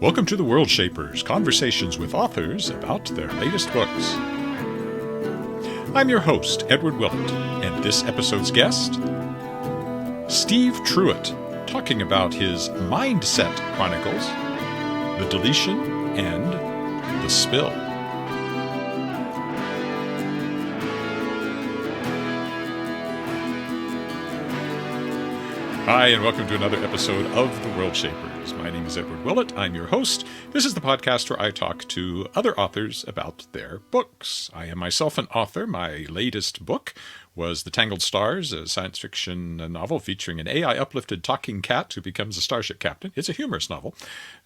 Welcome to the Worldshapers, conversations with authors about their latest books. I'm your host, Edward Willett, and this episode's guest, Steve Truitt, talking about his Mindset Chronicles, the Deletion, and the Spill. Hi, and welcome to another episode of The Worldshapers. My name is Edward Willett. I'm your host. This is the podcast where I talk to other authors about their books. I am myself an author. My latest book was The Tangled Stars, a science fiction novel featuring an AI-uplifted talking cat who becomes a starship captain. It's a humorous novel,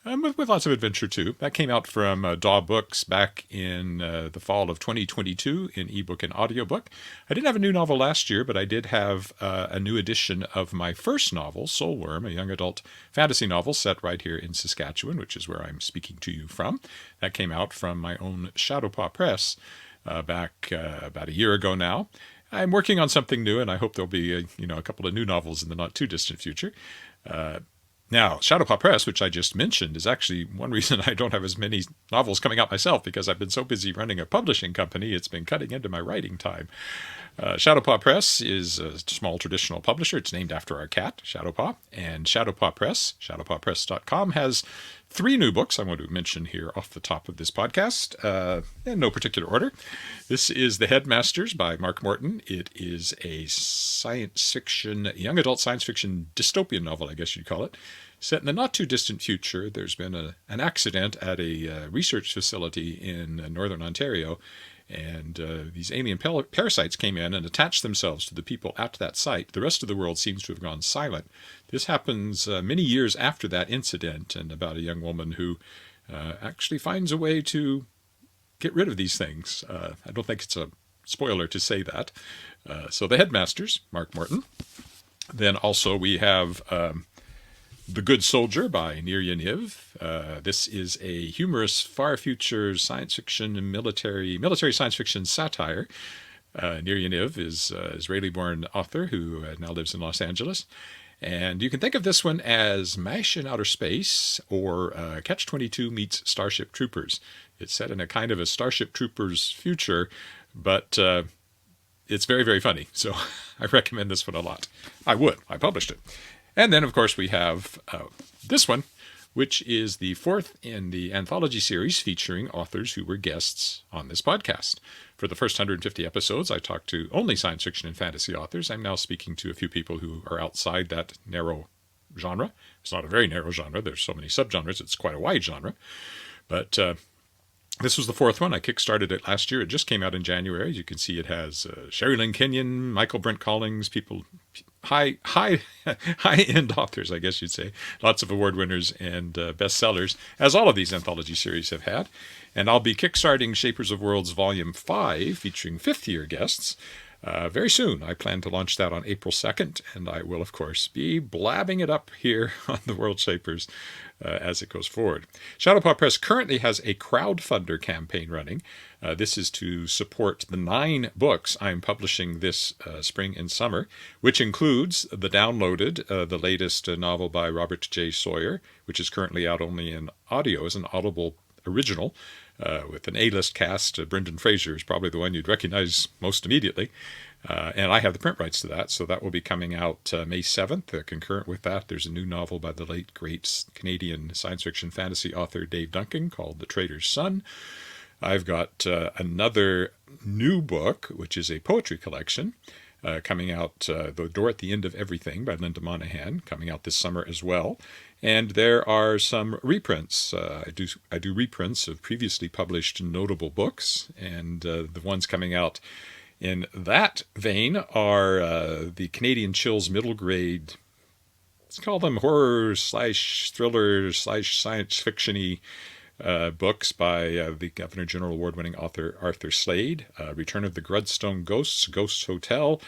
with lots of adventure too. That came out from DAW Books back in the fall of 2022 in ebook and audiobook. I didn't have a new novel last year, but I did have a new edition of my first novel, Soulworm, a young adult fantasy novel set right here in Saskatchewan, which is where I'm speaking to you from. That came out from my own Shadowpaw Press back about a year ago now. I'm working on something new, and I hope there'll be a couple of new novels in the not-too-distant future. Now, Shadowpaw Press, which I just mentioned, is actually one reason I don't have as many novels coming out myself, because I've been so busy running a publishing company, it's been cutting into my writing time. Shadowpaw Press is a small traditional publisher. It's named after our cat, Shadowpaw. And Shadowpaw Press, shadowpawpress.com, has 3 new books I want to mention here off the top of this podcast, in no particular order. This is The Headmasters by Mark Morton. It is a science fiction, young adult science fiction dystopian novel, I guess you'd call it, set in the not-too-distant future. There's been an accident at a research facility in northern Ontario, and these alien parasites came in and attached themselves to the people at that site. The rest of the world seems to have gone silent. This happens many years after that incident, and about a young woman who actually finds a way to get rid of these things. I don't think it's a spoiler to say that. So The Headmasters, Mark Morton. Then also we have The Good Soldier by Nir Yaniv. This is a humorous far future science fiction and military science fiction satire. Nir Yaniv is an Israeli-born author who now lives in Los Angeles. And you can think of this one as MASH in outer space, or Catch-22 meets Starship Troopers. It's set in a kind of a Starship Troopers future, but it's very, very funny. So I recommend this one a lot. I published it. And then, of course, we have this one, which is the 4th in the anthology series featuring authors who were guests on this podcast. For the first 150 episodes, I talked to only science fiction and fantasy authors. I'm now speaking to a few people who are outside that narrow genre. It's not a very narrow genre. There's so many subgenres. It's quite a wide genre. But this was the 4th one. I kickstarted it last year. It just came out in January. As you can see, it has Sherry Lynn Kenyon, Michael Brent Collings, high-end authors, I guess you'd say. Lots of award winners and bestsellers, as all of these anthology series have had. And I'll be kickstarting Shapers of Worlds Volume 5, featuring 5th-year guests, very soon. I plan to launch that on April 2nd, and I will, of course, be blabbing it up here on the Worldshapers as it goes forward. Shadowpaw Press currently has a crowdfunder campaign running. This is to support the 9 books I'm publishing this spring and summer, which includes the downloaded, the latest novel by Robert J. Sawyer, which is currently out only in audio as an Audible original, with an A-list cast. Brendan Fraser is probably the one you'd recognize most immediately. And I have the print rights to that, so that will be coming out May 7th. Concurrent with that, there's a new novel by the late, great Canadian science fiction fantasy author Dave Duncan called The Trader's Son. I've got another new book, which is a poetry collection, coming out, The Door at the End of Everything by Linda Monahan, coming out this summer as well. And there are some reprints. I do reprints of previously published notable books, and the ones coming out in that vein are the Canadian Chills middle grade, let's call them horror/thriller/science fiction-y books by the Governor General Award-winning author Arthur Slade, Return of the Grudstone Ghosts, Ghost Hotel,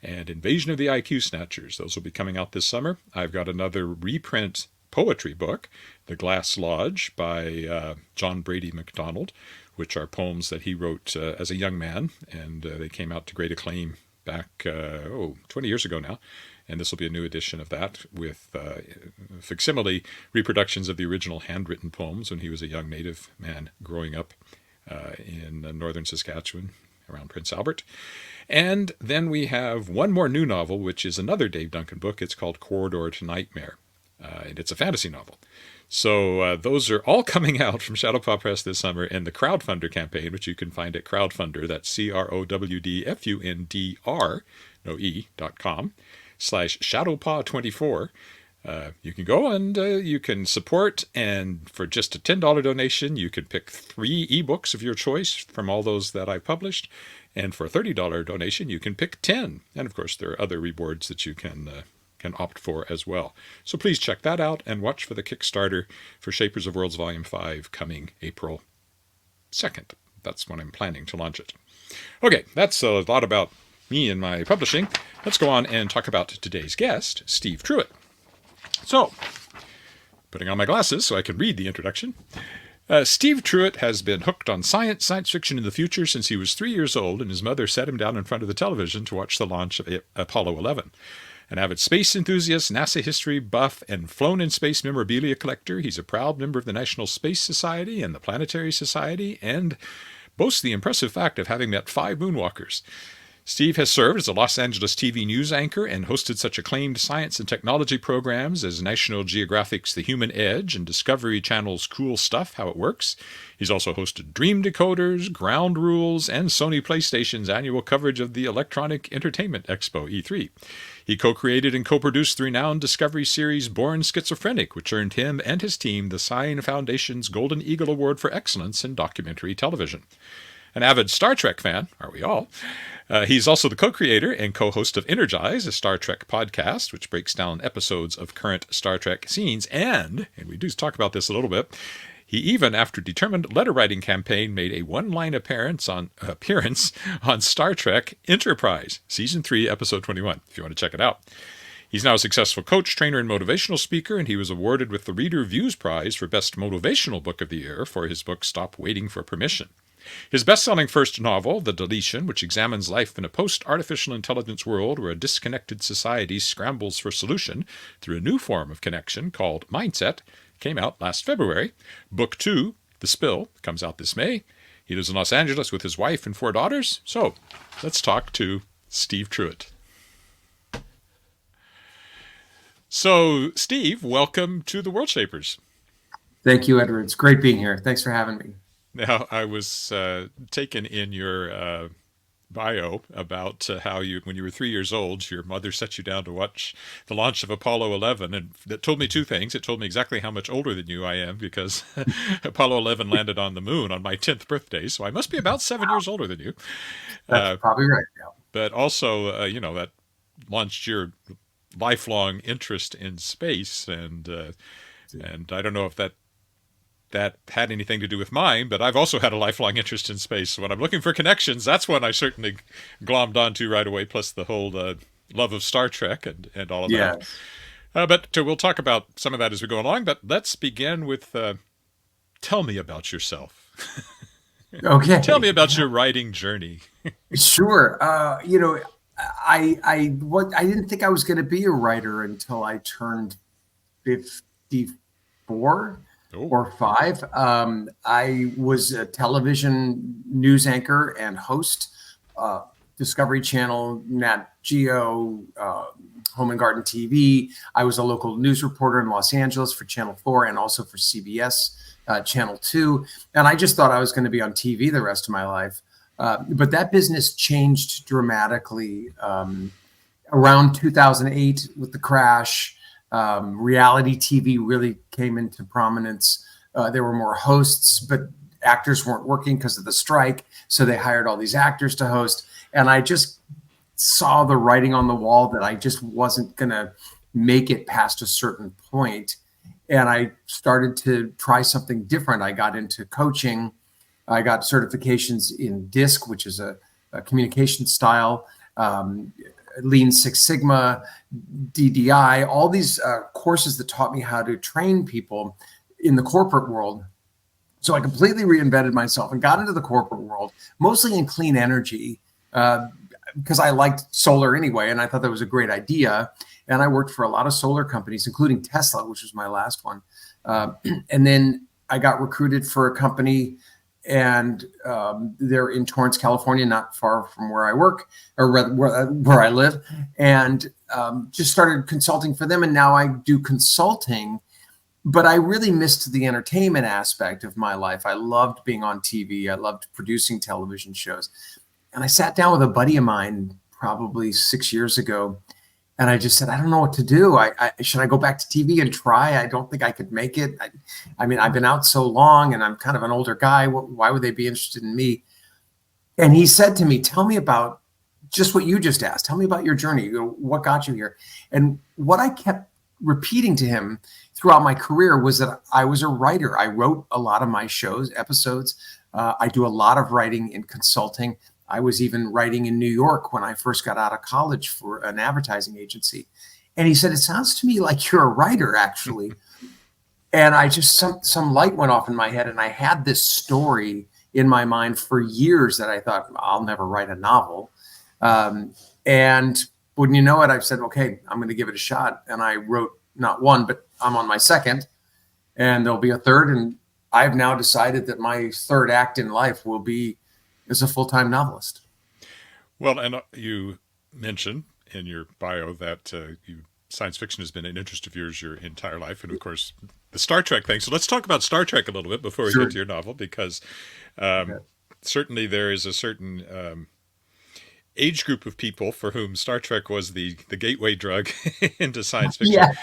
and Invasion of the IQ Snatchers. Those will be coming out this summer. I've got another reprint poetry book, The Glass Lodge by John Brady MacDonald, which are poems that he wrote as a young man, and they came out to great acclaim back 20 years ago now. And this will be a new edition of that with facsimile reproductions of the original handwritten poems when he was a young Native man growing up in northern Saskatchewan around Prince Albert. And then we have one more new novel, which is another Dave Duncan book. It's called Corridor to Nightmare, and it's a fantasy novel. So those are all coming out from Shadowpaw Press this summer, and the crowdfunder campaign, which you can find at Crowdfunder, that's CROWDFUNDR, no e.com/Shadowpaw24. You can go and you can support, and for just a $10 donation, you can pick 3 ebooks of your choice from all those that I published, and for a $30 donation, you can pick 10. And of course, there are other rewards that you can opt for as well. So please check that out and watch for the Kickstarter for Shapers of Worlds Volume 5 coming April 2nd. That's when I'm planning to launch it. Okay, that's a lot about me and my publishing. Let's go on and talk about today's guest, Steve Truitt. So, putting on my glasses so I can read the introduction. Steve Truitt has been hooked on science fiction in the future since he was 3 years old, and his mother set him down in front of the television to watch the launch of Apollo 11. An avid space enthusiast, NASA history buff, and flown-in-space memorabilia collector, he's a proud member of the National Space Society and the Planetary Society, and boasts the impressive fact of having met 5 moonwalkers. Steve has served as a Los Angeles TV news anchor and hosted such acclaimed science and technology programs as National Geographic's The Human Edge and Discovery Channel's Cool Stuff, How It Works. He's also hosted Dream Decoders, Ground Rules, and Sony PlayStation's annual coverage of the Electronic Entertainment Expo, E3. He co-created and co-produced the renowned Discovery series Born Schizophrenic, which earned him and his team the Sign Foundation's Golden Eagle Award for Excellence in Documentary Television. An avid Star Trek fan, are we all? He's also the co-creator and co-host of Energize, a Star Trek podcast, which breaks down episodes of current Star Trek scenes. And we do talk about this a little bit, he even, after a determined letter-writing campaign, made a one-line appearance on Star Trek Enterprise, Season 3, Episode 21, if you want to check it out. He's now a successful coach, trainer, and motivational speaker, and he was awarded with the Reader Views Prize for Best Motivational Book of the Year for his book Stop Waiting for Permission. His best-selling first novel, The Deletion, which examines life in a post-artificial intelligence world where a disconnected society scrambles for solution through a new form of connection called Mindset, came out last February. Book 2, The Spill, comes out this May. He lives in Los Angeles with his wife and 4 daughters. So, let's talk to Steve Truitt. So, Steve, welcome to the Worldshapers. Thank you, Edward. It's great being here. Thanks for having me. Now, I was taken in your bio about how when you were 3 years old, your mother set you down to watch the launch of Apollo 11, and that told me 2 things. It told me exactly how much older than you I am, because Apollo 11 landed on the moon on my 10th birthday, so I must be about 7 years older than you. That's probably right. Yeah. But also, that launched your lifelong interest in space, and I don't know if that had anything to do with mine, but I've also had a lifelong interest in space. So when I'm looking for connections, that's one I certainly glommed onto right away, plus the whole love of Star Trek and all of that. But we'll talk about some of that as we go along, but let's begin with tell me about yourself. Okay. Tell me about your writing journey. Sure. I didn't think I was going to be a writer until I turned 54. Or 5. I was a television news anchor and host, Discovery Channel, Nat Geo, Home and Garden TV. I was a local news reporter in Los Angeles for Channel 4 and also for CBS Channel 2. And I just thought I was going to be on TV the rest of my life. But that business changed dramatically around 2008 with the crash. Reality TV really came into prominence. There were more hosts, but actors weren't working because of the strike. So they hired all these actors to host. And I just saw the writing on the wall that I just wasn't going to make it past a certain point. And I started to try something different. I got into coaching. I got certifications in DISC, which is a communication style, Lean Six Sigma, DDI, all these courses that taught me how to train people in the corporate world. So I completely reinvented myself and got into the corporate world, mostly in clean energy, because I liked solar anyway, and I thought that was a great idea. And I worked for a lot of solar companies, including Tesla, which was my last one. And then I got recruited for a company, and they're in Torrance, California, not far from where I work, or rather where I live, and just started consulting for them. And now I do consulting, but I really missed the entertainment aspect of my life. I loved being on TV. I loved producing television shows. And I sat down with a buddy of mine probably 6 years ago, and I just said, I don't know what to do. Should I go back to TV and try? I don't think I could make it. I mean, I've been out so long, and I'm kind of an older guy. Why would they be interested in me? And he said to me, tell me about just what you just asked. Tell me about your journey. What got you here? And what I kept repeating to him throughout my career was that I was a writer. I wrote a lot of my shows, episodes. I do a lot of writing in consulting. I was even writing in New York when I first got out of college for an advertising agency. And he said, it sounds to me like you're a writer, actually. And I just, some light went off in my head, and I had this story in my mind for years that I thought, I'll never write a novel. And wouldn't you know it, I've said, okay, I'm going to give it a shot. And I wrote not one, but I'm on my second, and there'll be a third. And I've now decided that my third act in life will be as a full-time novelist. Well, and you mentioned in your bio that science fiction has been an interest of yours your entire life, and of course the Star Trek thing. So let's talk about Star Trek a little bit before we get to your novel, because certainly there is a certain age group of people for whom Star Trek was the gateway drug into science fiction. Yeah.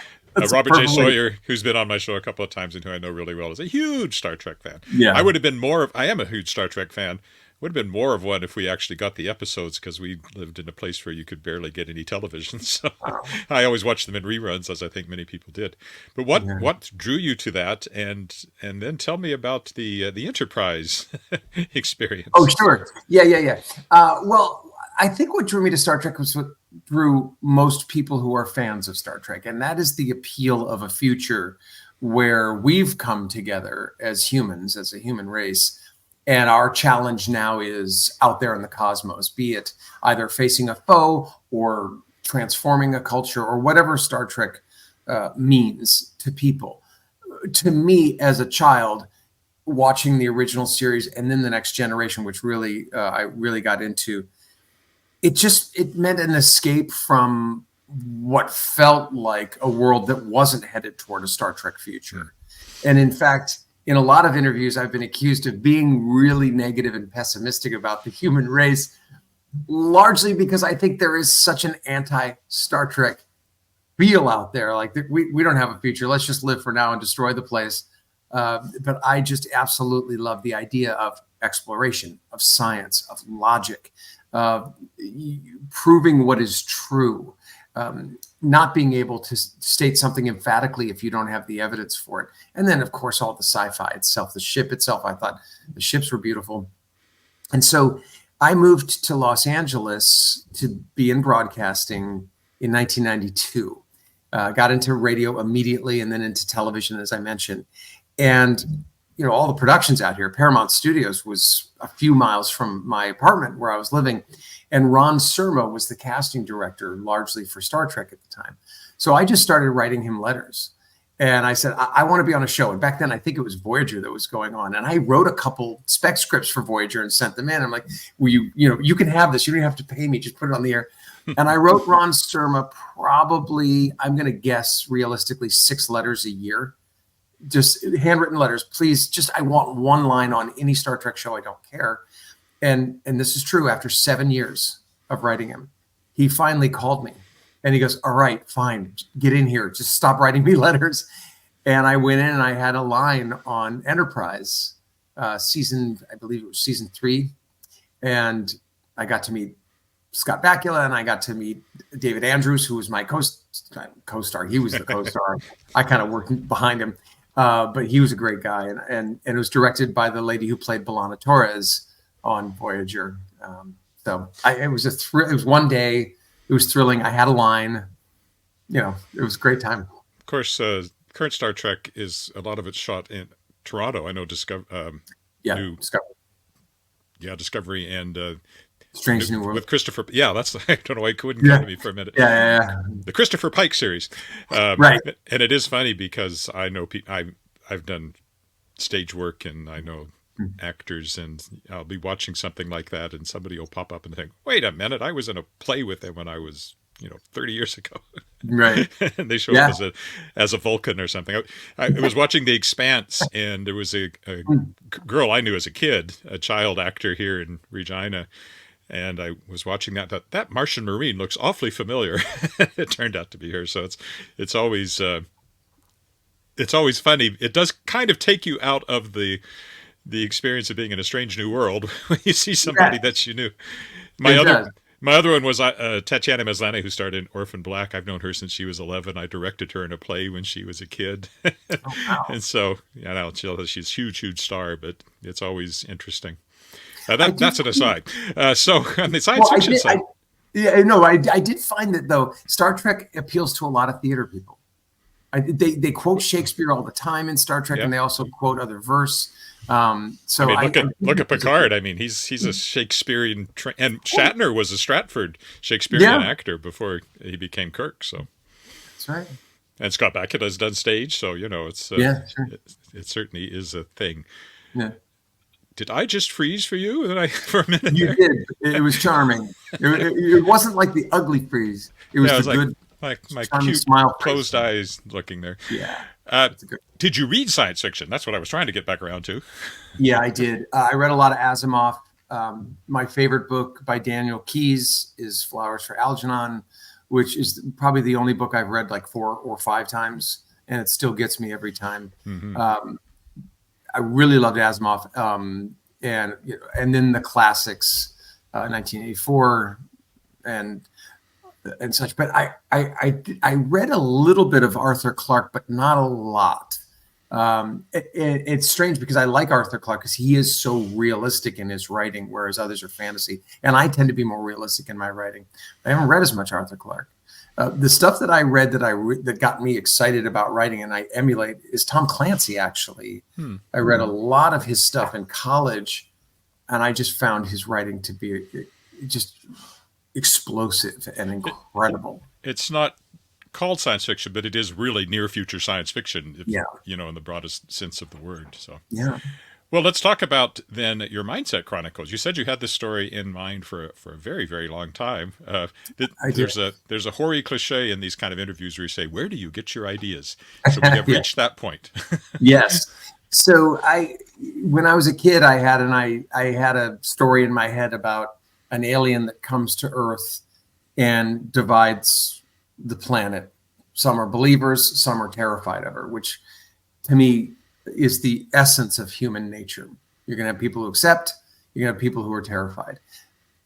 Robert J. Sawyer, who's been on my show a couple of times and who I know really well, is a huge Star Trek fan. Yeah. I am a huge Star Trek fan. Would have been more of one if we actually got the episodes, because we lived in a place where you could barely get any television. So I always watched them in reruns, as I think many people did. But what drew you to that? And then tell me about the Enterprise experience. Oh, sure. Yeah. Well, I think what drew me to Star Trek was what drew most people who are fans of Star Trek. And that is the appeal of a future where we've come together as humans, as a human race. And our challenge now is out there in the cosmos, be it either facing a foe or transforming a culture or whatever Star Trek means to people. To me, as a child, watching the original series and then the Next Generation, which really I really got into, it meant an escape from what felt like a world that wasn't headed toward a Star Trek future. And in fact, in a lot of interviews, I've been accused of being really negative and pessimistic about the human race, largely because I think there is such an anti-Star Trek feel out there. Like, we don't have a future. Let's just live for now and destroy the place. But I just absolutely love the idea of exploration, of science, of logic, of proving what is true. Not being able to state something emphatically if you don't have the evidence for it. And then, of course, all the sci-fi itself, the ship itself. I thought the ships were beautiful. And so I moved to Los Angeles to be in broadcasting in 1992. Got into radio immediately and then into television, as I mentioned. And, all the productions out here, Paramount Studios was a few miles from my apartment where I was living. And Ron Surma was the casting director largely for Star Trek at the time. So I just started writing him letters. And I said, I want to be on a show. And back then, I think it was Voyager that was going on. And I wrote a couple spec scripts for Voyager and sent them in. I'm like, well, you can have this. You don't have to pay me. Just put it on the air. And I wrote Ron Surma probably, I'm going to guess realistically, 6 letters a year. Just handwritten letters. Please, I want one line on any Star Trek show. I don't care. And this is true. After 7 years of writing him, he finally called me and he goes, all right, fine, get in here. Just stop writing me letters. And I went in and I had a line on Enterprise season, I believe it was season 3. And I got to meet Scott Bakula and I got to meet David Andrews, who was my co-star. He was the co-star. I kind of worked behind him. But he was a great guy. And it was directed by the lady who played B'Elanna Torres on Voyager. It was one day. It was thrilling. I had a line. It was a great time. Of course, current Star Trek is a lot of it's shot in Toronto. I know Discovery. Discovery. Yeah, Discovery and Strange New World. With Christopher. Yeah, that's, I don't know why it couldn't come to me for a minute. Yeah. The Christopher Pike series. Right. And it is funny because I know I've done stage work and I know actors, and I'll be watching something like that and somebody will pop up and think, wait a minute, I was in a play with them when I was 30 years ago. Right. And they show up as a Vulcan or something. I was watching The Expanse, and there was a girl I knew as a kid, a child actor here in Regina, and I was watching that Martian Marine looks awfully familiar. It turned out to be her. So it's always funny. It does kind of take you out of the experience of being in a strange new world when you see somebody that you knew. My other one was Tatiana Maslany, who starred in Orphan Black. I've known her since she was 11. I directed her in a play when she was a kid. Oh, wow. And so, she's a huge star, but it's always interesting. That's an aside. So on the science fiction side. I did find that, though, Star Trek appeals to a lot of theater people. They quote Shakespeare all the time in Star Trek, and they also quote other verse. Look at Picard. I mean, he's a Shakespearean, and Shatner was a Stratford Shakespearean actor before he became Kirk. So that's right. And Scott Bakula has done stage, so it's sure. It certainly is a thing. Yeah. Did I just freeze for you for a minute? You did. It was charming. It wasn't like the ugly freeze. It was good. My cute smile, closed eyes looking there. Yeah. Did you read science fiction? That's what I was trying to get back around to. Yeah, I did. I read a lot of Asimov. My favorite book by Daniel Keyes is Flowers for Algernon, which is probably the only book I've read like 4 or 5 times, and it still gets me every time. Mm-hmm. I really loved Asimov, and then the classics, 1984, and such. But I read a little bit of Arthur Clarke, but not a lot. It's strange because I like Arthur Clarke because he is so realistic in his writing, whereas others are fantasy. And I tend to be more realistic in my writing. I haven't read as much Arthur Clarke. The stuff that I read that got me excited about writing and I emulate is Tom Clancy, actually. I read a lot of his stuff in college, and I just found his writing to be just explosive and incredible. It's not called science fiction, but it is really near future science fiction, in the broadest sense of the word. So well, let's talk about then your Mindset Chronicles. You said you had this story in mind for a very, very long time. There's a hoary cliche in these kind of interviews where you say, "Where do you get your ideas?" So we have reached that point. Yes. So when I was a kid, I had a story in my head about an alien that comes to Earth and divides the planet. Some are believers, some are terrified of her, which to me is the essence of human nature. You're going to have people who accept, you're going to have people who are terrified.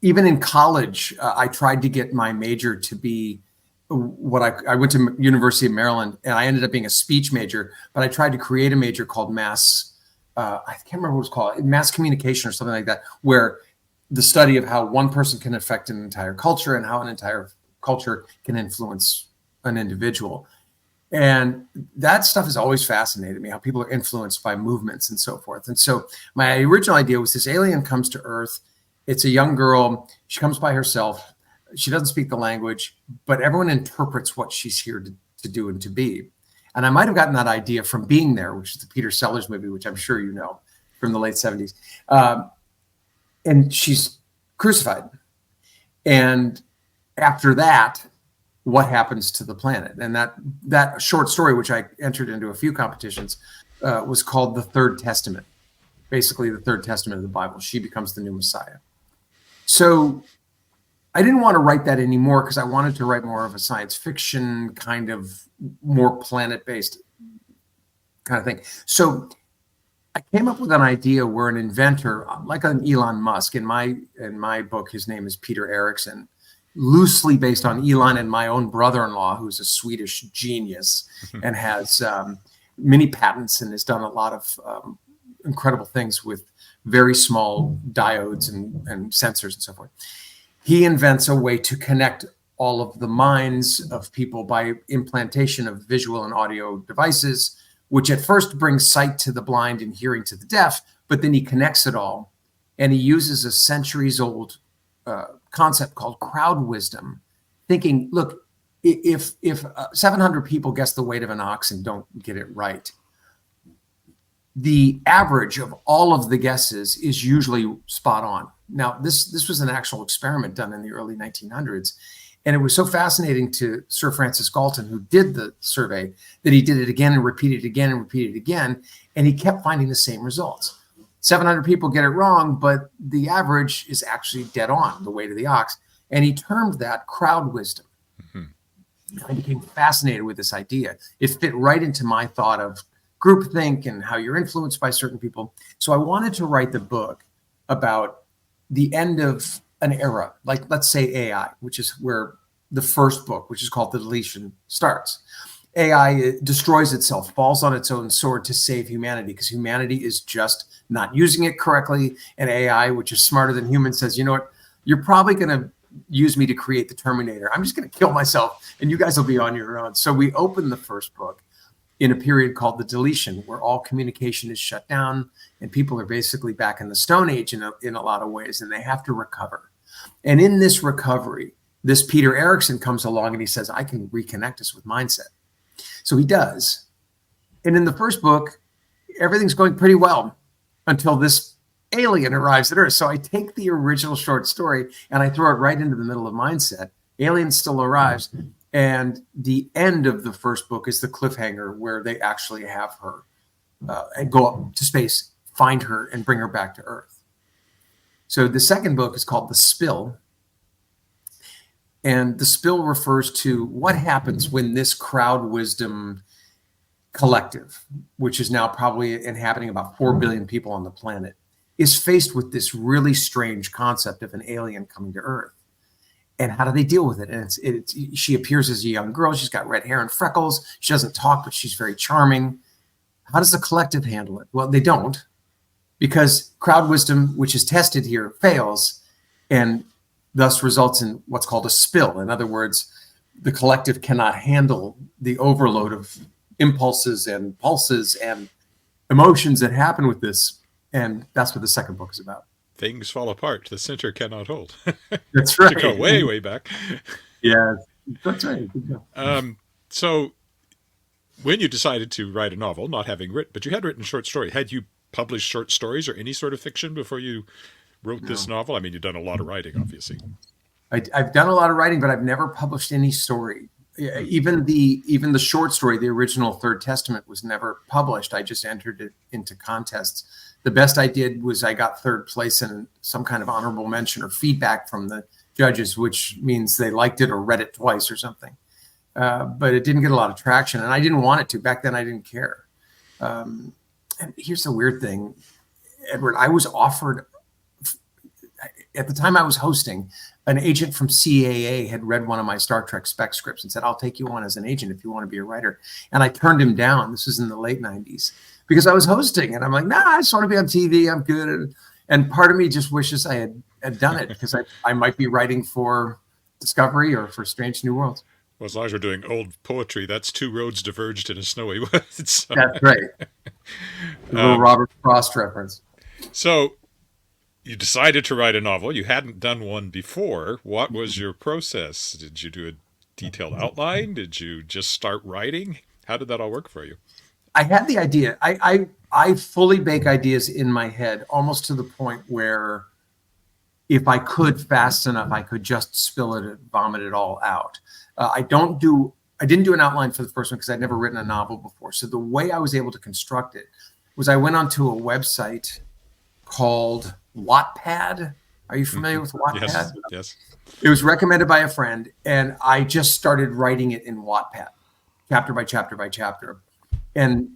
Even in college, I tried to get my major to be I went to University of Maryland, and I ended up being a speech major, but I tried to create a major called I can't remember what it was called, mass communication or something like that, where the study of how one person can affect an entire culture and how an entire culture can influence an individual. And that stuff has always fascinated me, how people are influenced by movements and so forth. And so my original idea was this alien comes to Earth. It's a young girl. She comes by herself. She doesn't speak the language, but everyone interprets what she's here to do and to be. And I might have gotten that idea from Being There, which is the Peter Sellers movie, which I'm sure you know, from the late 70s. And she's crucified. And after that, what happens to the planet? And that short story, which I entered into a few competitions, was called The Third Testament. Basically, the Third Testament of the Bible. She becomes the new Messiah. So I didn't want to write that anymore because I wanted to write more of a science fiction kind of more planet-based kind of thing. So I came up with an idea where an inventor, like an Elon Musk, in my book, his name is Peter Eriksson, loosely based on Elon and my own brother-in-law, who's a Swedish genius and has many patents and has done a lot of incredible things with very small diodes and sensors and so forth. He invents a way to connect all of the minds of people by implantation of visual and audio devices, which at first brings sight to the blind and hearing to the deaf, but then he connects it all. And he uses a centuries-old concept called crowd wisdom, thinking, look, if 700 people guess the weight of an ox and don't get it right, the average of all of the guesses is usually spot on. Now, this was an actual experiment done in the early 1900s. And it was so fascinating to Sir Francis Galton, who did the survey, that he did it again and repeated it again and repeated it again. And he kept finding the same results. 700 people get it wrong, but the average is actually dead on, the weight of the ox. And he termed that crowd wisdom. Mm-hmm. I became fascinated with this idea. It fit right into my thought of groupthink and how you're influenced by certain people. So I wanted to write the book about the end of an era, like let's say AI, which is where the first book, which is called The Deletion, starts. AI destroys itself, falls on its own sword to save humanity, because humanity is just not using it correctly. And AI, which is smarter than humans, says, you know what, you're probably going to use me to create the Terminator. I'm just going to kill myself and you guys will be on your own. So we open the first book in a period called the Deletion, where all communication is shut down and people are basically back in the Stone Age in a lot of ways, and they have to recover. And in this recovery, this Peter Eriksson comes along and he says, I can reconnect us with mindset. So he does. And in the first book, everything's going pretty well until this alien arrives at Earth. So I take the original short story and I throw it right into the middle of mindset. Alien still arrives. And the end of the first book is the cliffhanger where they actually have her and go up to space, find her, and bring her back to Earth. So the second book is called The Spill. And the spill refers to what happens when this crowd wisdom collective, which is now probably inhabiting about 4 billion people on the planet, is faced with this really strange concept of an alien coming to Earth. And how do they deal with it? And she appears as a young girl. She's got red hair and freckles. She doesn't talk, but she's very charming. How does the collective handle it? Well, they don't, because crowd wisdom, which is tested here, fails, and thus results in what's called a spill. In other words, the collective cannot handle the overload of impulses and pulses and emotions that happen with this. And that's what the second book is about. Things fall apart. The center cannot hold. That's right. To go way, way back. Yeah, that's right. So when you decided to write a novel, not having written, but you had written short story, had you published short stories or any sort of fiction before you wrote this novel? I mean, you've done a lot of writing, obviously. I've done a lot of writing, but I've never published any story. Even the short story, the original Third Testament, was never published. I just entered it into contests. The best I did was I got third place in some kind of honorable mention or feedback from the judges, which means they liked it or read it twice or something. But it didn't get a lot of traction, and I didn't want it to. Back then, I didn't care. And here's the weird thing, Edward. I was offered, at the time I was hosting, an agent from CAA had read one of my Star Trek spec scripts and said, I'll take you on as an agent if you want to be a writer. And I turned him down. This was in the late 90s. Because I was hosting, and I'm like, nah, I just want to be on TV. I'm good. And part of me just wishes I had done it, because I might be writing for Discovery or for Strange New Worlds. Well, as long as we're doing old poetry, that's two roads diverged in a snowy wood. So. That's right. A little Robert Frost reference. So you decided to write a novel. You hadn't done one before. What was your process? Did you do a detailed outline? Did you just start writing? How did that all work for you? I had the idea. I fully bake ideas in my head, almost to the point where if I could fast enough, I could just spill it and vomit it all out. I didn't do an outline for the first one because I'd never written a novel before. So the way I was able to construct it was I went onto a website called Wattpad. Are you familiar with Wattpad? Yes. It was recommended by a friend, and I just started writing it in Wattpad, chapter by chapter by chapter. And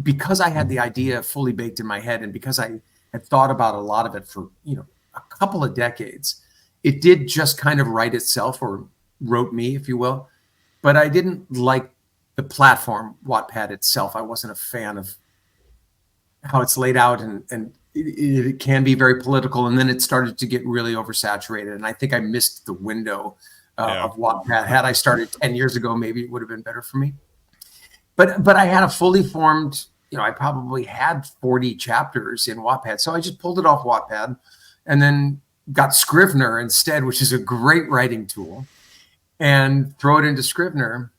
because I had the idea fully baked in my head, and because I had thought about a lot of it for, a couple of decades, it did just kind of write itself, or wrote me, if you will. But I didn't like the platform, Wattpad itself. I wasn't a fan of how it's laid out, and it can be very political. And then it started to get really oversaturated. And I think I missed the window of Wattpad. Had I started 10 years ago, maybe it would have been better for me. But I had a fully formed, I probably had 40 chapters in Wattpad. So I just pulled it off Wattpad and then got Scrivener instead, which is a great writing tool, and throw it into Scrivener.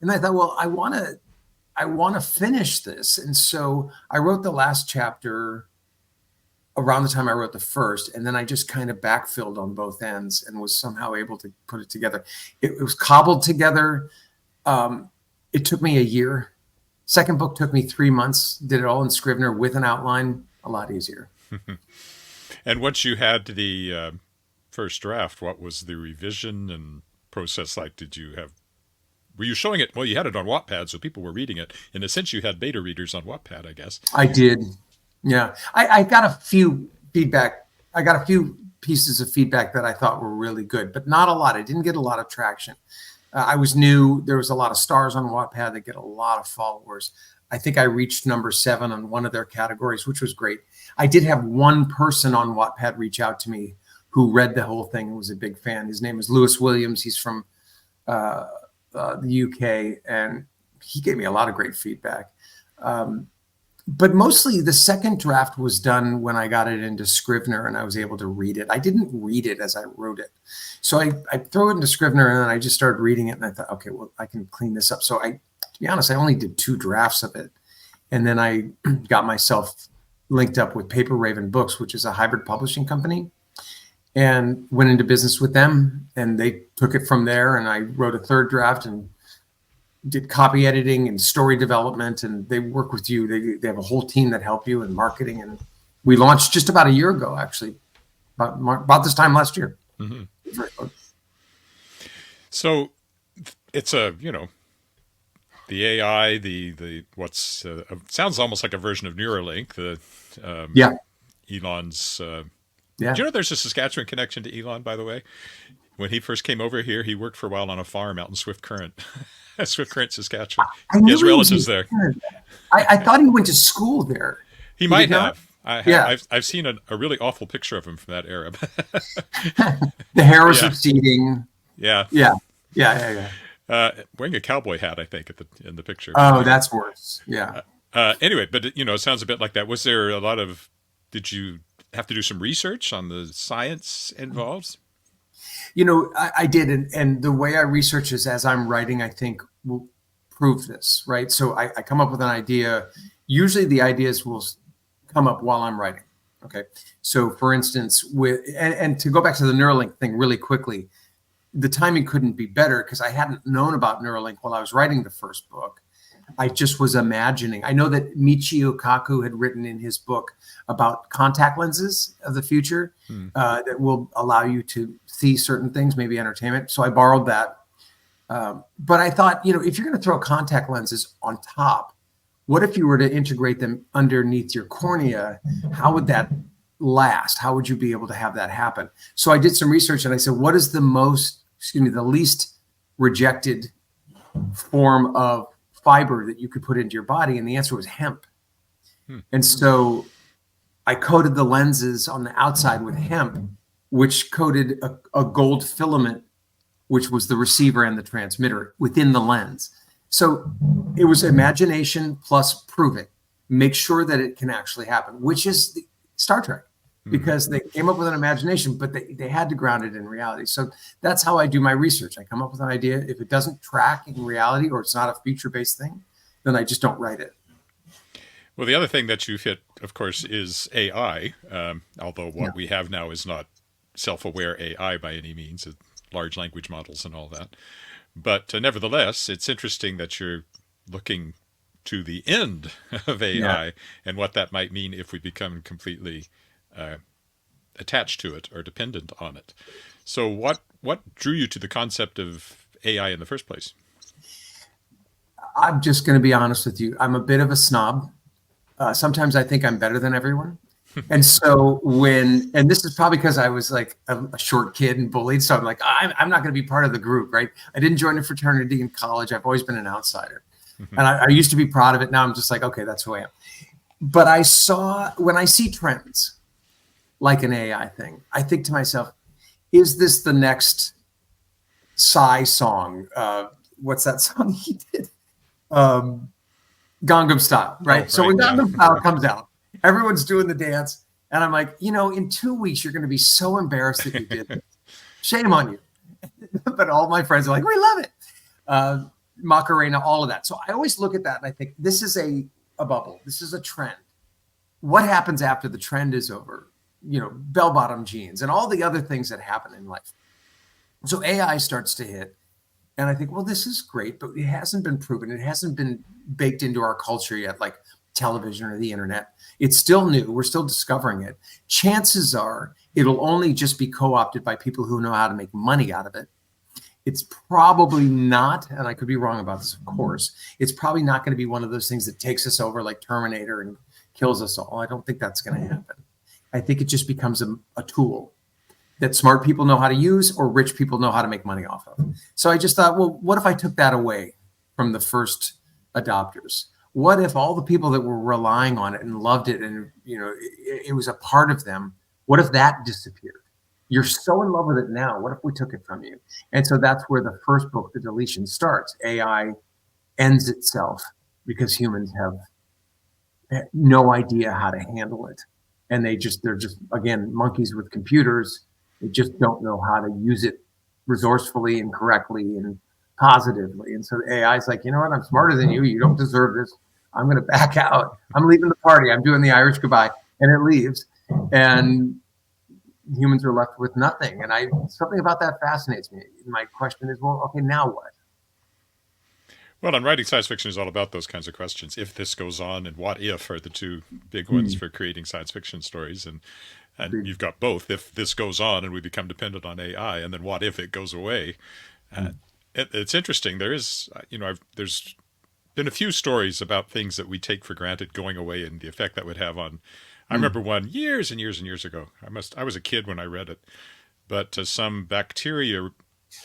And I thought, well, I want to finish this. And so I wrote the last chapter around the time I wrote the first, and then I just kind of backfilled on both ends and was somehow able to put it together. It was cobbled together. It took me a year. Second book took me 3 months. Did it all in Scrivener with an outline. A lot easier. And once you had the first draft, what was the revision and process like? Were you showing it? Well, you had it on Wattpad, so people were reading it. In a sense, you had beta readers on Wattpad, I guess. I did. Yeah. I got a few feedback. I got a few pieces of feedback that I thought were really good, but not a lot. I didn't get a lot of traction. I was new. There was a lot of stars on Wattpad that get a lot of followers. I think I reached number 7 on one of their categories, which was great. I did have one person on Wattpad reach out to me who read the whole thing and was a big fan. His name is Lewis Williams. He's from the UK, and he gave me a lot of great feedback. But mostly the second draft was done when I got it into Scrivener and I was able to read it. I didn't read it as I wrote it. So I throw it into Scrivener and then I just started reading it and I thought, okay, well, I can clean this up. So to be honest, I only did 2 drafts of it. And then I got myself linked up with Paper Raven Books, which is a hybrid publishing company, and went into business with them. And they took it from there. And I wrote a 3rd draft and did copy editing and story development, and they work with you. They have a whole team that help you in marketing. And we launched just about a year ago, actually, about this time last year. Mm-hmm. So it's the AI, sounds almost like a version of Neuralink. Elon's. Do you know there's a Saskatchewan connection to Elon, by the way? When he first came over here, he worked for a while on a farm out in Swift Current, Saskatchewan. He has relatives there. I thought he went to school there. He might have. I've seen a really awful picture of him from that era. The hair was receding. Yeah. Wearing a cowboy hat, I think, in the picture. Oh, that's worse. Yeah. Anyway, but it sounds a bit like that. Was there a lot of? Did you have to do some research on the science involved? I did, and the way I research is as I'm writing, I think will prove this, right? So I come up with an idea. Usually the ideas will come up while I'm writing. Okay. So for instance, and to go back to the Neuralink thing really quickly, the timing couldn't be better because I hadn't known about Neuralink while I was writing the first book. I just was imagining. I know that Michio Kaku had written in his book about contact lenses of the future that will allow you to see certain things, maybe entertainment. So I borrowed that. But I thought, if you're going to throw contact lenses on top, what if you were to integrate them underneath your cornea? How would that last? How would you be able to have that happen? So I did some research and I said, what is the least rejected form of fiber that you could put into your body? And the answer was hemp. And so I coated the lenses on the outside with hemp, which coated a gold filament, which was the receiver and the transmitter within the lens. So it was imagination plus prove it. Make sure that it can actually happen, which is Star Trek, because they came up with an imagination, but they had to ground it in reality. So that's how I do my research. I come up with an idea. If it doesn't track in reality or it's not a feature-based thing, then I just don't write it. Well, the other thing that you've hit, of course, is AI, although what we have now is not self-aware AI by any means, large language models and all that. But nevertheless, it's interesting that you're looking to the end of AI and what that might mean if we become completely attached to it or dependent on it. So what drew you to the concept of AI in the first place? I'm just going to be honest with you. I'm a bit of a snob. Sometimes I think I'm better than everyone. And so and this is probably because I was like a short kid and bullied. So I'm like, I'm not going to be part of the group, right? I didn't join a fraternity in college. I've always been an outsider. And I used to be proud of it. Now I'm just like, okay, that's who I am. But when I see trends like an AI thing, I think to myself, is this the next Psy song? What's that song he did? Gangnam Style, right? So when Gangnam Style comes out, everyone's doing the dance. And I'm like, in 2 weeks, you're going to be so embarrassed that you did this. Shame on you. But all my friends are like, we love it. Macarena, all of that. So I always look at that and I think this is a bubble. This is a trend. What happens after the trend is over? Bell-bottom jeans and all the other things that happen in life. So AI starts to hit. And I think, well, this is great, but it hasn't been proven. It hasn't been baked into our culture yet, like television or the internet. It's still new. We're still discovering it. Chances are it'll only just be co-opted by people who know how to make money out of it. It's probably not, and I could be wrong about this, of course, it's probably not going to be one of those things that takes us over like Terminator and kills us all. I don't think that's going to happen. I think it just becomes a tool that smart people know how to use or rich people know how to make money off of. So I just thought, well, what if I took that away from the first adopters? What if all the people that were relying on it and loved it and, it was a part of them, what if that disappeared? You're so in love with it now. What if we took it from you? And so that's where the first book, The Deletion, starts. AI ends itself because humans have no idea how to handle it. And they're just, again, monkeys with computers. They just don't know how to use it resourcefully and correctly and positively. And so the AI is like, you know what? I'm smarter than you. You don't deserve this. I'm going to back out. I'm leaving the party. I'm doing the Irish goodbye. And it leaves. And humans are left with nothing. And something about that fascinates me. My question is, well, okay, now what? Well, and writing science fiction is all about those kinds of questions. If this goes on and what if are the two big ones for creating science fiction stories. And you've got both. If this goes on and we become dependent on AI, and then what if it goes away? It's interesting. There's been a few stories about things that we take for granted going away and the effect that would have on. I remember one years and years and years ago. I was a kid when I read it, but some bacteria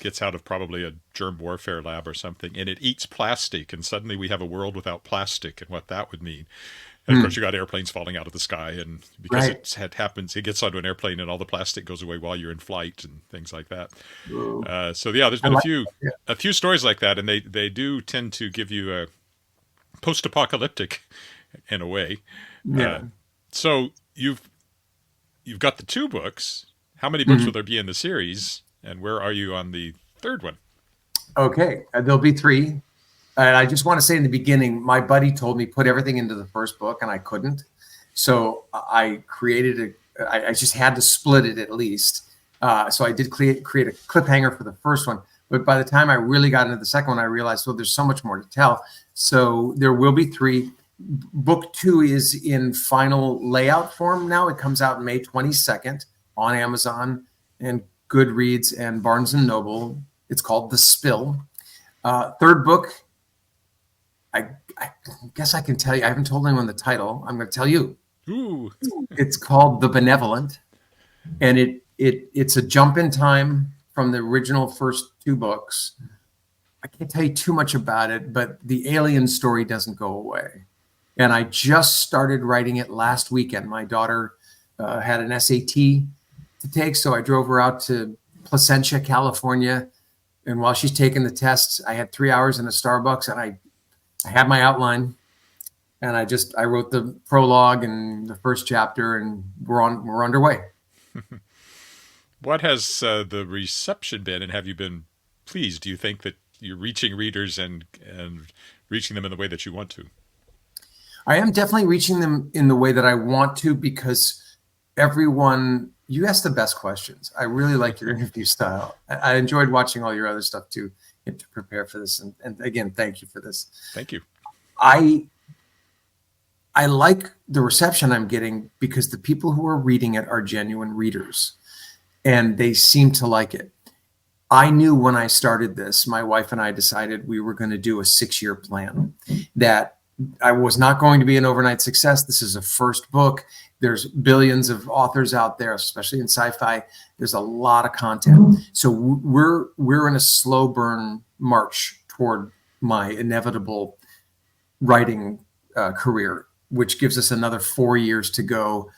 gets out of probably a germ warfare lab or something, and it eats plastic, and suddenly we have a world without plastic and what that would mean. And of course, you got airplanes falling out of the sky, and because it happens, it gets onto an airplane, and all the plastic goes away while you're in flight and things like that. So yeah, there's been a few stories like that, and they do tend to give you a post-apocalyptic in a way. Yeah. So you've got the 2 books. How many books will there be in the series, and where are you on the 3rd one? Okay, there'll be 3. And I just want to say in the beginning, my buddy told me put everything into the first book, and I couldn't. So I created I just had to split it at least. So I did create a cliffhanger for the first one. But by the time I really got into the second one, I realized, well, there's so much more to tell. So there will be 3. Book 2 is in final layout form now. It comes out May 22nd on Amazon and Goodreads and Barnes & Noble. It's called The Spill. 3rd book, I guess I can tell you. I haven't told anyone the title. I'm going to tell you. Ooh. It's called The Benevolent, and it's a jump in time from the original first 2 books. I can't tell you too much about it, but the alien story doesn't go away. And I just started writing it last weekend. My daughter had an SAT to take, so I drove her out to Placentia, California. And while she's taking the tests, I had 3 hours in a Starbucks, and I had my outline, and I wrote the prologue and the first chapter, and we're underway. What has the reception been, and have you been pleased? Do you think that you're reaching readers and reaching them in the way that you want to? I am definitely reaching them in the way that I want to, because you ask the best questions. I really like your interview style. I enjoyed watching all your other stuff too, to prepare for this. And again, thank you for this. Thank you. I like the reception I'm getting because the people who are reading it are genuine readers, and they seem to like it. I knew when I started this, my wife and I decided we were going to do a 6-year plan, that I was not going to be an overnight success. This is a first book. There's billions of authors out there, especially in sci-fi. There's a lot of content. So we're in a slow burn march toward my inevitable writing career, which gives us another 4 years to go.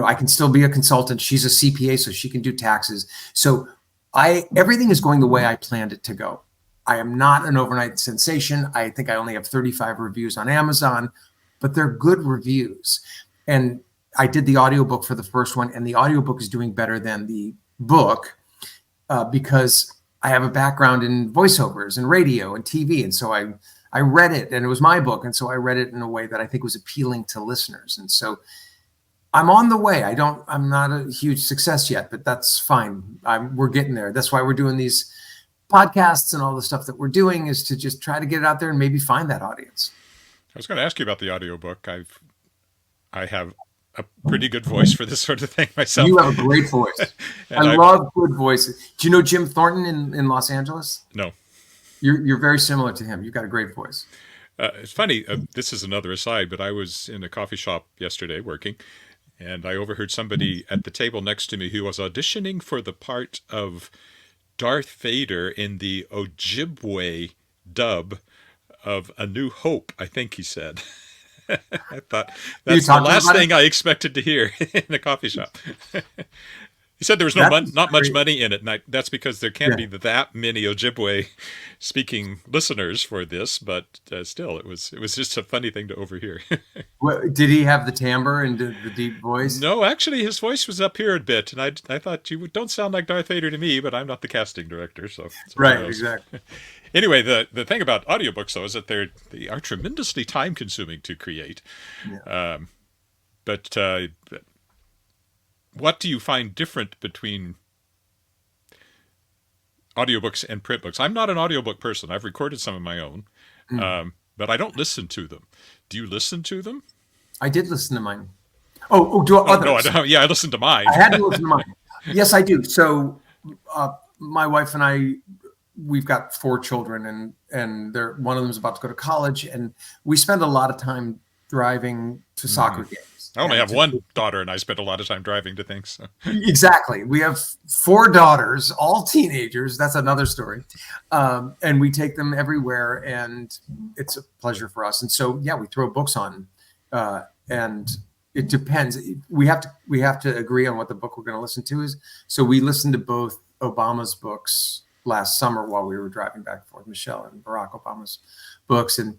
I can still be a consultant. She's a CPA, so she can do taxes. So everything is going the way I planned it to go. I am not an overnight sensation. I think I only have 35 reviews on Amazon, but they're good reviews. And I did the audiobook for the first one, and the audiobook is doing better than the book because I have a background in voiceovers and radio and TV. And so I read it, and it was my book. And so I read it in a way that I think was appealing to listeners. And so I'm on the way. I'm not a huge success yet, but that's fine. We're getting there. That's why we're doing these podcasts, and all the stuff that we're doing is to just try to get it out there and maybe find that audience. I was going to ask you about the audiobook. I have a pretty good voice for this sort of thing myself. You have a great voice. I love good voices. Do you know Jim Thornton in Los Angeles? No. You're very similar to him. You've got a great voice. It's funny. This is another aside, but I was in a coffee shop yesterday working, and I overheard somebody at the table next to me who was auditioning for the part of Darth Vader in the Ojibwe dub of A New Hope, I think he said. I thought that's the last thing I expected to hear in a coffee shop. He said there was not much money in it, and that's because there can't be that many Ojibwe speaking listeners for this. But still, it was just a funny thing to overhear. Well, did he have the timbre and the deep voice? No, actually, his voice was up here a bit, and I thought, you don't sound like Darth Vader to me, but I'm not the casting director, so right, exactly. Anyway, the thing about audiobooks, though, is that they are tremendously time consuming to create. Yeah. But what do you find different between audiobooks and print books? I'm not an audiobook person. I've recorded some of my own, but I don't listen to them. Do you listen to them? I did listen to mine. Do others? No, I don't. Yeah, I listened to mine. I had to listen to mine. Yes, I do. So my wife and I, we've got 4 children, and one of them is about to go to college, and we spend a lot of time driving to soccer games. I only have one daughter, and I spent a lot of time driving to things. So. Exactly. We have 4 daughters, all teenagers. That's another story. And we take them everywhere, and it's a pleasure for us. And so, yeah, we throw books on, and it depends. We have to agree on what the book we're going to listen to is. So we listened to both Obama's books last summer while we were driving back and forth, Michelle and Barack Obama's books. And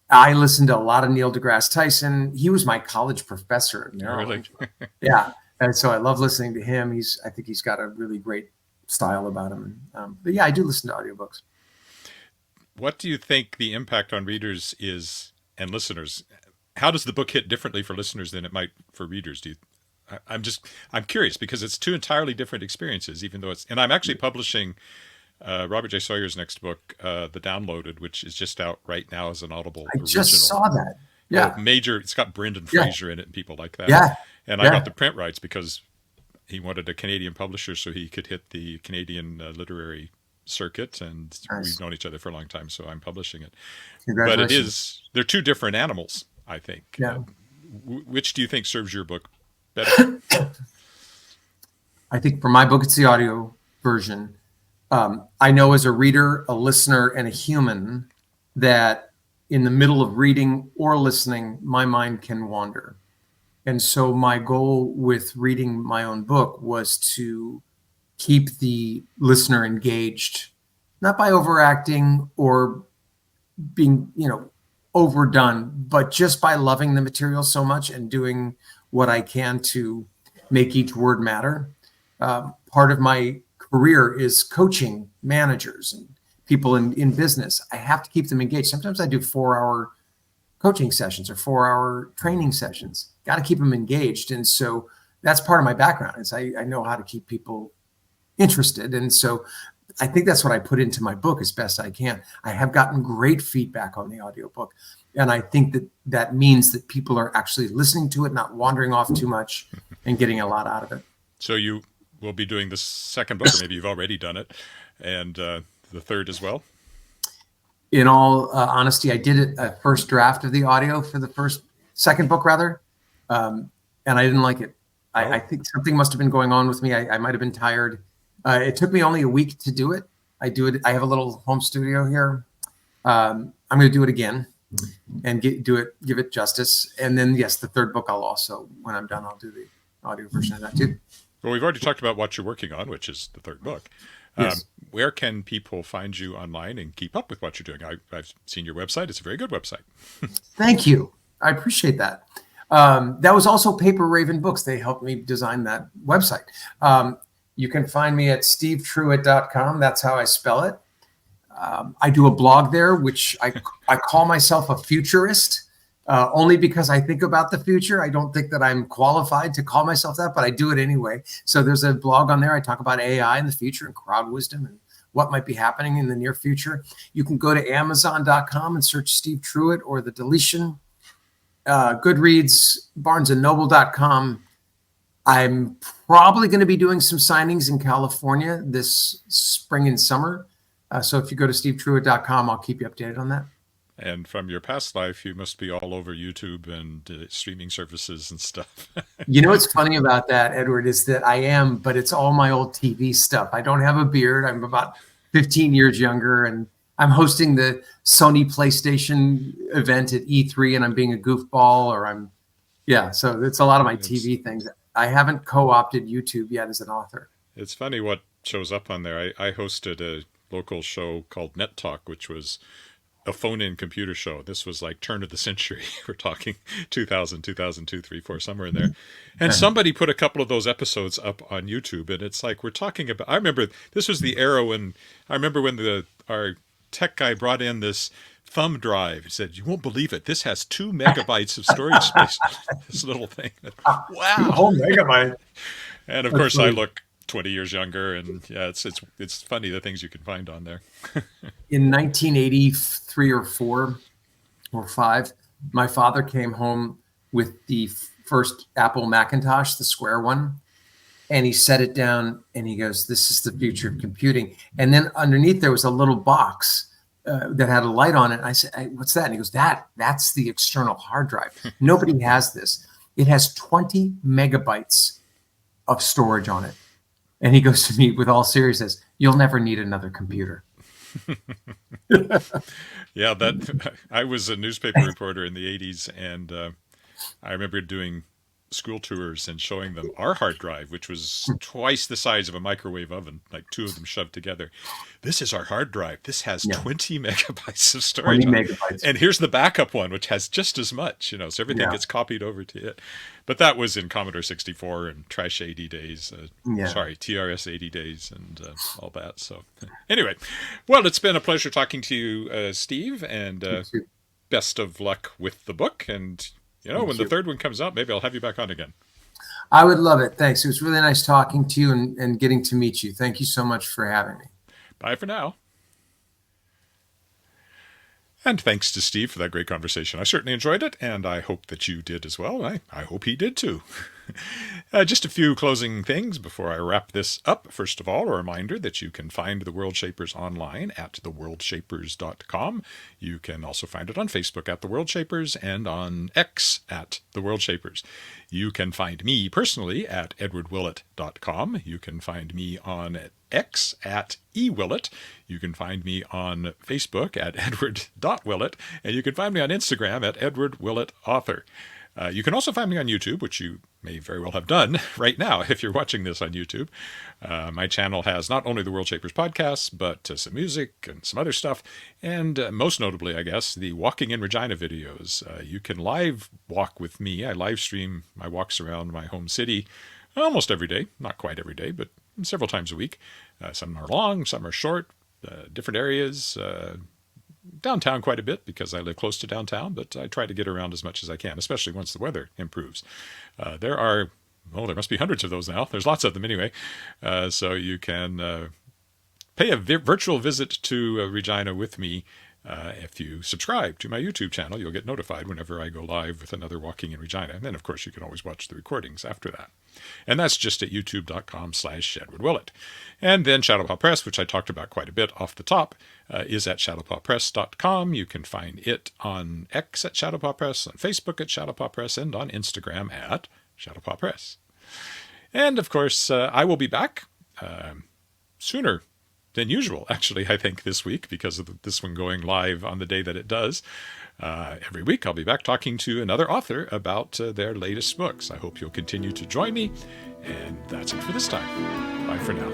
I listened to a lot of Neil deGrasse Tyson. He was my college professor at Maryland. Really? Yeah. And so I love listening to him. I think he's got a really great style about him. But yeah, I do listen to audiobooks. What do you think the impact on readers is and listeners? How does the book hit differently for listeners than it might for readers? I'm curious because it's 2 entirely different experiences, even though and I'm actually publishing Robert J. Sawyer's next book, The Downloaded, which is just out right now as an Audible original. I just saw that. Yeah. It's got Brendan Fraser in it and people like that. Yeah. And I got the print rights because he wanted a Canadian publisher so he could hit the Canadian literary circuit, and we've known each other for a long time, so I'm publishing it. But they're 2 different animals, I think. Yeah. Which do you think serves your book better? I think for my book, it's the audio version. I know as a reader, a listener, and a human that in the middle of reading or listening, my mind can wander. And so my goal with reading my own book was to keep the listener engaged, not by overacting or being, overdone, but just by loving the material so much and doing what I can to make each word matter. Part of my career is coaching managers and people in business. I have to keep them engaged. Sometimes I do 4-hour coaching sessions or 4-hour training sessions. Got to keep them engaged. And so that's part of my background is I know how to keep people interested. And so I think that's what I put into my book as best I can. I have gotten great feedback on the audiobook. And I think that means that people are actually listening to it, not wandering off too much and getting a lot out of it. So you will be doing the second book, or maybe you've already done it, and the third as well? In all honesty, I did a first draft of the audio for the second book, rather, and I didn't like it. I think something must have been going on with me. I might have been tired. It took me only a week to do it. I have a little home studio here. I'm going to do it again and give it justice. And then, yes, the third book, I'll also, when I'm done, I'll do the audio version of that too. Well, we've already talked about what you're working on, which is the third book. Yes. Where can people find you online and keep up with what you're doing? I've seen your website. It's a very good website. Thank you. I appreciate that. That was also Paper Raven Books. They helped me design that website. You can find me at stevetruitt.com. That's how I spell it. I do a blog there, which I call myself a futurist, only because I think about the future. I don't think that I'm qualified to call myself that, but I do it anyway. So there's a blog on there. I talk about AI in the future and crowd wisdom and what might be happening in the near future. You can go to Amazon.com and search Steve Truitt or the Deletion. Goodreads, BarnesandNoble.com. I'm probably going to be doing some signings in California this spring and summer. So if you go to stevetruitt.com, I'll keep you updated on that. And from your past life, you must be all over YouTube and streaming services and stuff. You know what's funny about that, Edward, is that I am, but it's all my old TV stuff. I don't have a beard. I'm about 15 years younger, and I'm hosting the Sony PlayStation event at E3, and I'm being a goofball, so it's a lot of my TV things. I haven't co-opted YouTube yet as an author. It's funny what shows up on there. I hosted a local show called Net Talk, which was a phone-in computer show. This was like turn of the century. We're talking 2000, 2002, 3, 4, somewhere in there. And somebody put a couple of those episodes up on YouTube, and it's like we're talking about. I remember this was the era when our tech guy brought in this thumb drive. He said, "You won't believe it. This has 2 megabytes of storage space." This little thing. Wow. Oh, megabyte. And of course, I look 20 years younger, and yeah, it's funny the things you can find on there. In 1983 or 4 or 5, my father came home with the first Apple Macintosh, the square one, and he set it down and he goes, "This is the future of computing." And then underneath there was a little box that had a light on it. I said, "Hey, what's that?" And he goes, that's the external hard drive. Nobody has this. It has 20 megabytes of storage on it. And he goes to me with all seriousness, "You'll never need another computer." Yeah, I was a newspaper reporter in the 80s, and I remember doing school tours and showing them our hard drive, which was twice the size of a microwave oven, like 2 of them shoved together. "This is our hard drive. This has 20 megabytes of storage. 20 megabytes. And here's the backup one, which has just as much, so everything gets copied over to it." But that was in Commodore 64 and Trash 80 days, TRS 80 days and all that. So anyway, well, it's been a pleasure talking to you, Steve, and best of luck with the book. And when the third one comes out, maybe I'll have you back on again. I would love it. Thanks. It was really nice talking to you and getting to meet you. Thank you so much for having me. Bye for now. And thanks to Steve for that great conversation. I certainly enjoyed it, and I hope that you did as well. I hope he did too. Just a few closing things before I wrap this up. First of all, a reminder that you can find the Worldshapers online at theworldshapers.com. You can also find it on Facebook at The Worldshapers and on X at The Worldshapers. You can find me personally at edwardwillett.com. You can find me on X at ewillett. You can find me on Facebook at edward.willett. And you can find me on Instagram at edwardwillettauthor. You can also find me on YouTube, which you may very well have done right now if you're watching this on YouTube. My channel has not only the Worldshapers podcasts, but some music and some other stuff. And most notably, I guess, the Walking in Regina videos. You can live walk with me. I live stream my walks around my home city almost every day. Not quite every day, but several times a week. Some are long, some are short, different areas. Downtown quite a bit because I live close to downtown, but I try to get around as much as I can, especially once the weather improves. There must be hundreds of those now. There's lots of them anyway. So you can pay a virtual visit to Regina with me. If you subscribe to my YouTube channel, you'll get notified whenever I go live with another Walking in Regina. And then, of course, you can always watch the recordings after that. And that's just at youtube.com/EdwardWillett. And then Shadowpaw Press, which I talked about quite a bit off the top, is at shadowpawpress.com. You can find it on X at Shadowpaw Press, on Facebook at Shadowpaw Press, and on Instagram at Shadowpaw Press. And, of course, I will be back sooner than usual, actually, I think, this week, because of this one going live on the day that it does. Every week I'll be back talking to another author about their latest books. I hope you'll continue to join me, and that's it for this time. Bye for now.